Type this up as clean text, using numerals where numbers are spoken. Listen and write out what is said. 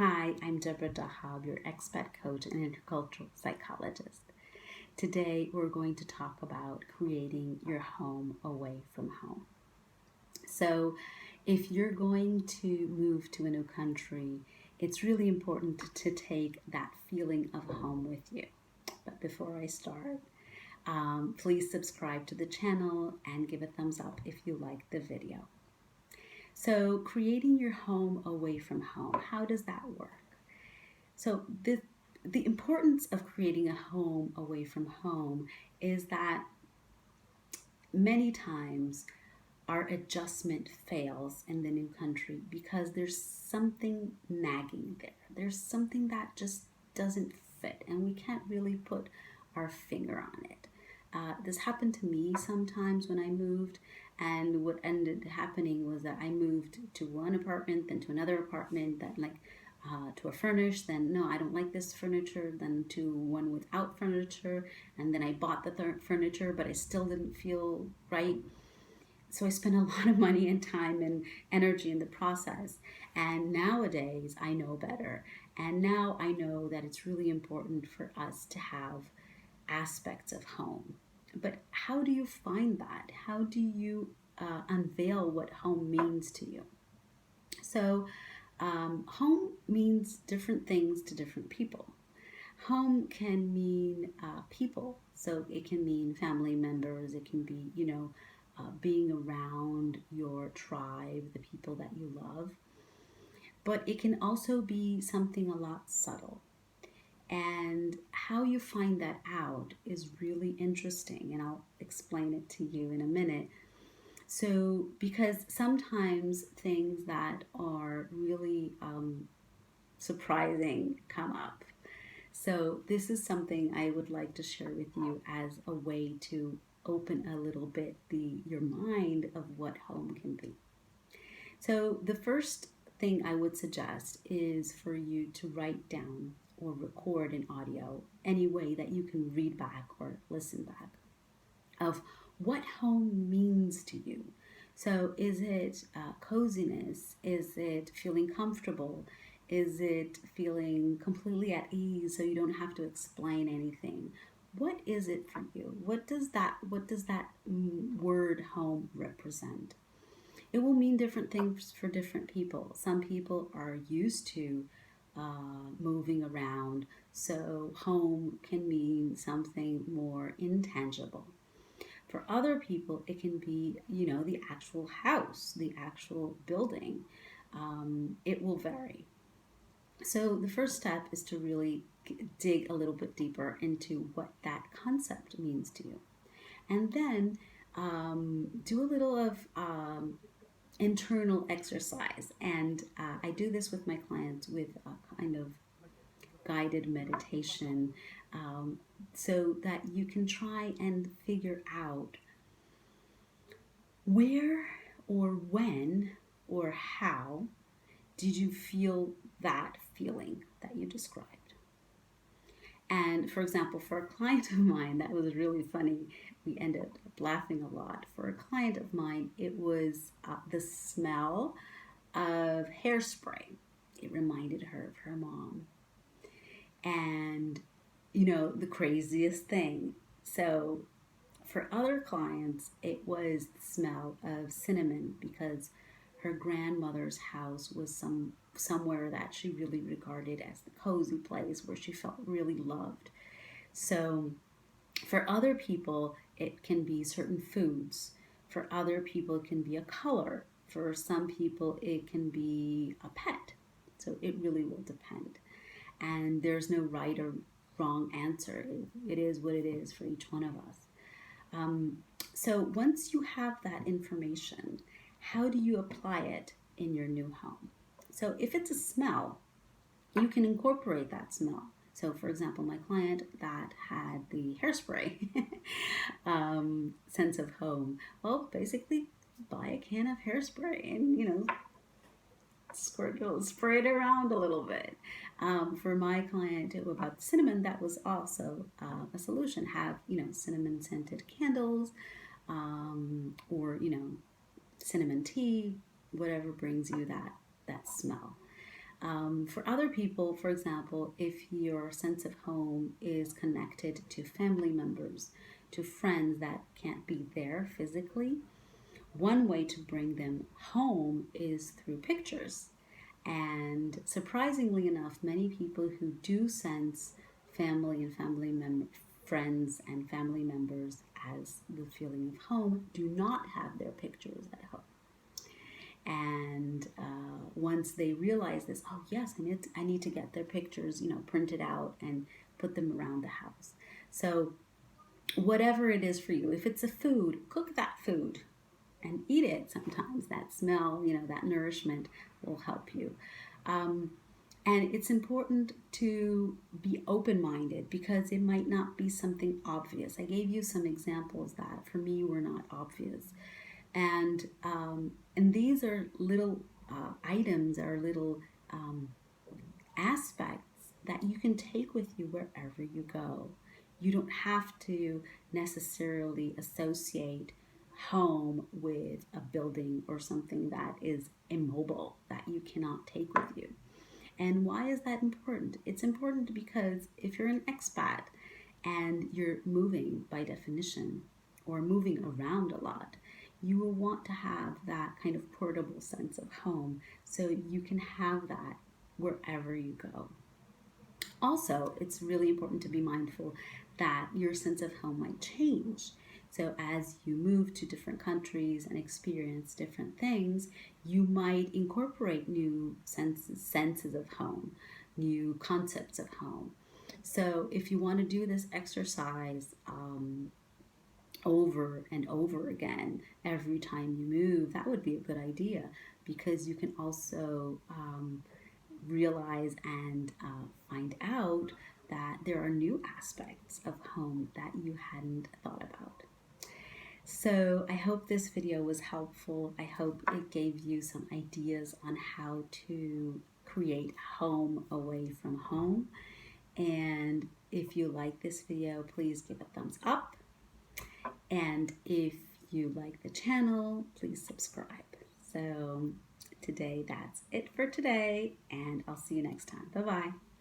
Hi, I'm Deborah Dahab, your expat coach and intercultural psychologist. Today, we're going to talk about creating your home away from home. So, if you're going to move to a new country, it's really important to take that feeling of home with you. But before I start, please subscribe to the channel and give a thumbs up if you like the video. So, creating your home away from home, how does that work? So, the importance of creating a home away from home is that many times our adjustment fails in the new country because there's something nagging there. There's something that just doesn't fit, and we can't really put our finger on it. This happened to me sometimes when I moved, and what ended happening was that I moved to one apartment, then to another apartment, to a furnished, then no, I don't like this furniture, then to one without furniture, and then I bought the furniture, but I still didn't feel right. So I spent a lot of money and time and energy in the process. And nowadays I know better. And now I know that it's really important for us to have aspects of home. But how do you find that? How do you unveil what home means to you? So, home means different things to different people. Home can mean people, so it can mean family members, it can be, being around your tribe, the people that you love. But it can also be something a lot subtle. And how you find that out is really interesting, and I'll explain it to you in a minute. So, because sometimes things that are really surprising come up. So, this is something I would like to share with you as a way to open a little bit your mind of what home can be. So, the first thing I would suggest is for you to write down or record an audio any way that you can read back or listen back of what home means to you. So is it coziness? Is it feeling comfortable? Is it feeling completely at ease so you don't have to explain anything? What is it for you? What does that word home represent? It will mean different things for different people. Some people are used to moving around, so home can mean something more intangible. For other people, it can be, the actual house, the actual building. It will vary. So the first step is to really dig a little bit deeper into what that concept means to you. And then do a little of internal exercise. And I do this with my clients with a kind of guided meditation, so that you can try and figure out where or when or how did you feel that feeling that you described. And for example, for a client of mine, that was really funny. We ended up laughing a lot. For a client of mine, it was the smell of hairspray. It reminded her of her mom. And, the craziest thing. So for other clients, it was the smell of cinnamon because her grandmother's house was somewhere that she really regarded as the cozy place where she felt really loved. So for other people, it can be certain foods. For other people, it can be a color. For some people, it can be a pet. So it really will depend. And there's no right or wrong answer. It is what it is for each one of us. So once you have that information, how do you apply it in your new home? So if it's a smell, you can incorporate that smell. So for example, my client that had the hairspray sense of home, well, basically buy a can of hairspray and, spray it around a little bit. For my client about cinnamon, that was also a solution. Have, cinnamon scented candles, or, cinnamon tea, whatever brings you that smell. For other people, for example, if your sense of home is connected to family members, to friends that can't be there physically, one way to bring them home is through pictures. And surprisingly enough, many people who do sense family and friends and family members as the feeling of home do not have their pictures at home. And once they realize this, oh yes, I need to get their pictures, printed out and put them around the house. So whatever it is for you, if it's a food, cook that food and eat it. Sometimes that smell, that nourishment will help you. And it's important to be open-minded because it might not be something obvious. I gave you some examples that for me were not obvious. And these are little items or little aspects that you can take with you wherever you go. You don't have to necessarily associate home with a building or something that is immobile that you cannot take with you. And why is that important? It's important because if you're an expat and you're moving by definition or moving around a lot, you will want to have that kind of portable sense of home so you can have that wherever you go. Also, it's really important to be mindful that your sense of home might change. So as you move to different countries and experience different things, you might incorporate new senses of home, new concepts of home. So if you want to do this exercise over and over again every time you move, that would be a good idea because you can also realize and find out that there are new aspects of home that you hadn't thought about. So I hope this video was helpful. I hope it gave you some ideas on how to create home away from home. And if you like this video, please give a thumbs up. And if you like the channel, please subscribe. So today, that's it for today, and I'll see you next time. Bye-bye.